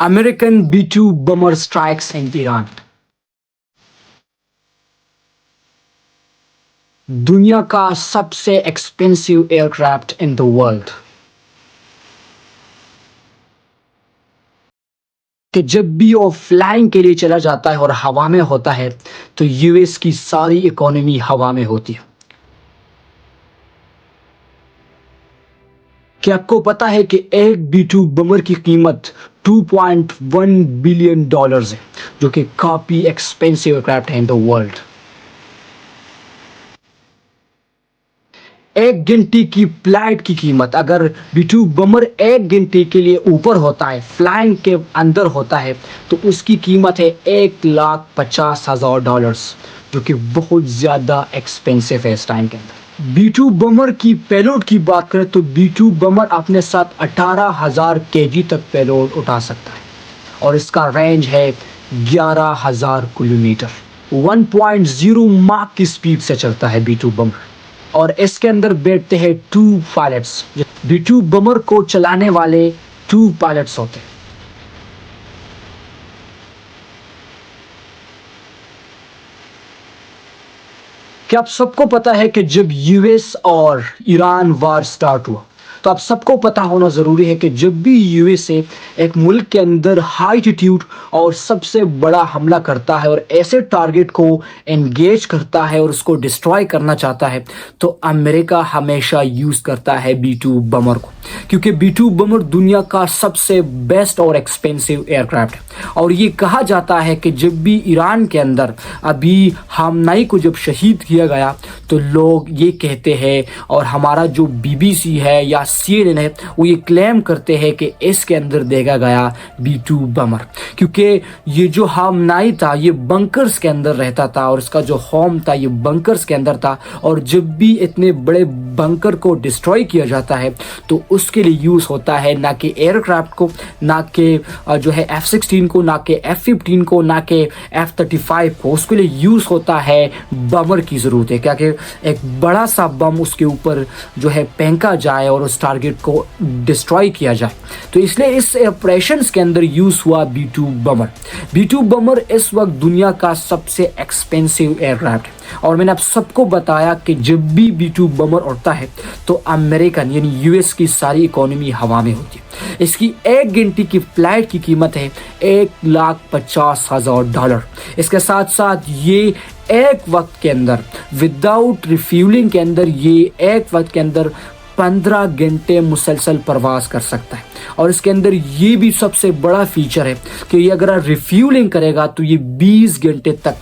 American B-2 bomber strikes in Iran. दुनिया का सबसे expensive aircraft in the world. कि जब भी वो फ्लाइंग के लिए चला जाता है और हवा में होता है तो यूएस की सारी इकोनॉमी हवा में होती है। क्या आपको पता है कि एक B-2 बमर की कीमत 2.1 बिलियन डॉलर्स है, जो कि काफी एक्सपेंसिव एयरक्राफ्ट है इन द वर्ल्ड। एक घंटे की फ्लाइट की कीमत, अगर B-2 बमर एक घंटे के लिए ऊपर होता है, फ्लाइंग के अंदर होता है, तो उसकी कीमत है $1,50,000, जो कि बहुत ज़्यादा एक्सपेंसिव है इस टाइम के अंदर। B-2 बमर की पेलोड की बात करें तो B-2 बमर अपने साथ 18,000 केजी तक पेलोड उठा सकता है और इसका रेंज है 11,000 किलोमीटर। 1.0 माक की स्पीड से चलता है B-2 बमर और इसके अंदर बैठते हैं 2 पायलट्स। B-2 बमर को चलाने वाले 2 पायलट्स होते हैं। क्या आप सबको पता है कि जब यूएस और ईरान वार स्टार्ट हुआ तो आप सबको पता होना ज़रूरी है कि जब भी यूएसए एक मुल्क के अंदर हाई एल्टीट्यूड और सबसे बड़ा हमला करता है और ऐसे टारगेट को एंगेज करता है और उसको डिस्ट्रॉय करना चाहता है, तो अमेरिका हमेशा यूज़ करता है B-2 बमर को, क्योंकि B-2 बमर दुनिया का सबसे बेस्ट और एक्सपेंसिव एयरक्राफ्ट है। और ये कहा जाता है कि जब भी ईरान के अंदर अभी हामनाई को जब शहीद किया गया तो लोग ये कहते हैं, और हमारा जो BBC है या CNN है वो ये क्लेम करते हैं कि इसके अंदर देखा गया B-2 बमर, क्योंकि ये जो हामनाई था ये बंकर्स के अंदर रहता था और इसका जो होम था ये बंकर्स के अंदर था। और जब भी इतने बड़े बंकर को डिस्ट्रॉय किया जाता है तो उसके लिए यूज़ होता है ना कि एयरक्राफ्ट को, ना कि जो है F-16 को, ना कि F-15 को, ना कि F-35 को, उसके लिए यूज़ होता है बमर की ज़रूरत है, क्या कि एक बड़ा सा बम उसके ऊपर जो है फेंका जाए और उस टारगेट को डिस्ट्रॉय किया जाए। तो इसलिए इस ऑपरेशंस के अंदर यूज़ हुआ B-2 बमर। B-2 बमर इस वक्त दुनिया का सबसे एक्सपेंसिव एयरक्राफ्ट है और मैंने आप सबको बताया कि जब भी B-2 बमर उड़ता है तो अमेरिकन यानी यूएस की सारी इकोनॉमी हवा में होती है। इसकी एक घंटे की फ्लाइट की कीमत है $1,50,000। इसके साथ साथ ये एक वक्त के अंदर विदाउट रिफ्यूलिंग के अंदर ये एक वक्त के अंदर 15 घंटे मुसलसल प्रवास कर सकता है। और इसके अंदर ये भी सबसे बड़ा फीचर है कि ये अगर रिफ्यूलिंग करेगा तो ये 20 घंटे तक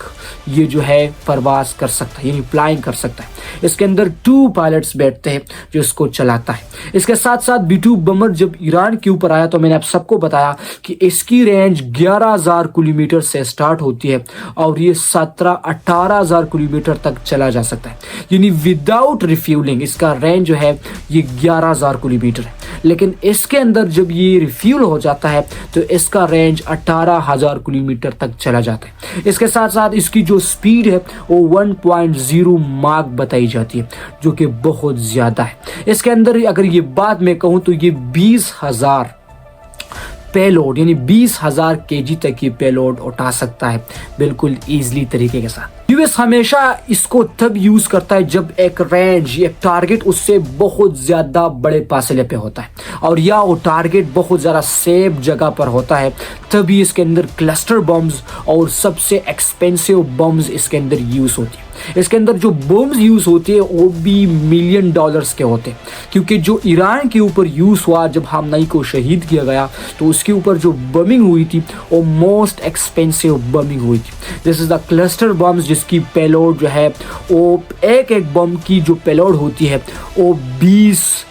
ये जो है प्रवास कर सकता है, यानी फ्लाइंग कर सकता है। इसके अंदर 2 पायलट्स बैठते हैं जो इसको चलाता है। इसके साथ साथ B-2 बमर जब ईरान के ऊपर आया तो मैंने आप सबको बताया कि इसकी रेंज 11,000 किलोमीटर से स्टार्ट होती है और ये 17-18,000 किलोमीटर तक चला जा सकता है, यानी विदाउट रिफ्यूलिंग इसका रेंज जो है ये 11,000 किलोमीटर है। लेकिन इसके अंदर जब ये रिफ्यूल हो जाता है तो इसका रेंज 18,000 किलोमीटर तक चला जाता है। इसके साथ साथ इसकी जो स्पीड है वो 1.0 माक बताई जाती है, जो कि बहुत ज़्यादा है। इसके अंदर अगर ये बात मैं कहूँ तो ये 20,000 पेलोड यानी 20,000 केजी तक ये पेलोड उठा सकता है बिल्कुल ईजिली तरीके के साथ। यूएस हमेशा इसको तब यूज करता है जब एक रेंज, एक टारगेट उससे बहुत ज्यादा बड़े फासले पे होता है और या वो टारगेट बहुत ज्यादा सेफ जगह पर होता है, तभी इसके अंदर क्लस्टर बम्स और सबसे एक्सपेंसिव बम्स इसके अंदर यूज होती है। इसके अंदर जो बम्स यूज होते हैं वो भी $मिलियन के होते हैं, क्योंकि जो ईरान के ऊपर यूज हुआ जब हामनाई को शहीद किया गया तो उसके ऊपर जो बमिंग हुई थी वो मोस्ट एक्सपेंसिव बमिंग हुई थी। This is the cluster bombs, जिसकी पेलोड जो है वो एक बम की जो पेलोड होती है वो 20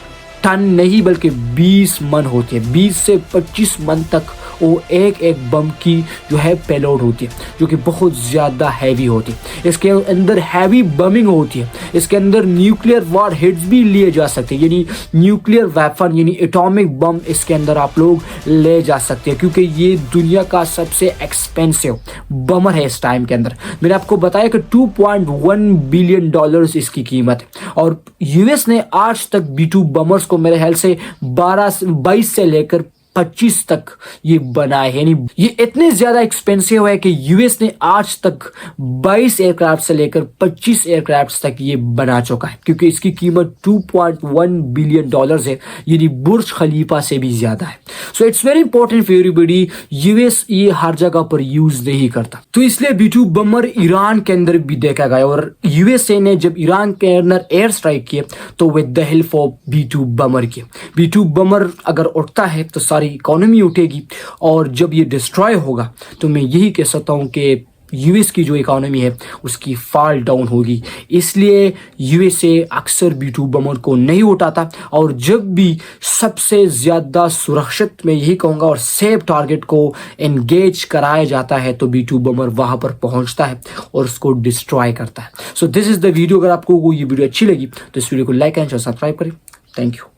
टन नहीं बल्कि 20 मन होती है। 20 से 25 मन तक वो एक बम की जो है पेलोड होती है, जो कि बहुत ज़्यादा हैवी होती है। इसके अंदर हैवी बमिंग होती है। इसके अंदर न्यूक्लियर वार हेड्स भी लिए जा सकते हैं, यानी न्यूक्लियर वेपन यानी एटॉमिक बम इसके अंदर आप लोग ले जा सकते हैं, क्योंकि ये दुनिया का सबसे एक्सपेंसिव बमर है इस टाइम के अंदर। मैंने आपको बताया कि 2.1 बिलियन डॉलर्स इसकी कीमत है और यूएस ने आज तक B-2 बमर्स को मेरे ख्याल से 22 से लेकर 25 तक ये बना है। यानी ये इतने ज्यादा एक्सपेंसिव है कि यूएस ने आज तक 22 एयरक्राफ्ट से लेकर 25 एयरक्राफ्ट तक ये बना चुका है, क्योंकि इसकी कीमत 2.1 बिलियन डॉलर्स है, यानी बुर्ज खलीफा से भी ज्यादा है। So it's very important for everybody, US ये हर जगह पर यूज नहीं करता, तो इसलिए B2 बमर ईरान के अंदर भी देखा गया। और यूएसए ने जब ईरान के अंदर एयर स्ट्राइक किए तो with the help of B2 bummer किए। B2 बमर अगर उठता है तो सारी इकोनॉमी उठेगी, और जब ये डिस्ट्रॉय होगा तो मैं यही कह सकता हूं कि यूएस की जो इकोनॉमी है उसकी फॉल डाउन होगी। इसलिए यूएसए अक्सर B2 बमर को नहीं उठाता, और जब भी सबसे ज़्यादा सुरक्षित, मैं यही कहूँगा, और सेफ टारगेट को एंगेज कराया जाता है तो B2 बमर वहाँ पर पहुँचता है और उसको डिस्ट्रॉय करता है। So this is the video. अगर आपको ये वीडियो अच्छी लगी तो इस वीडियो को लाइक एंड सब्सक्राइब करें। Thank you.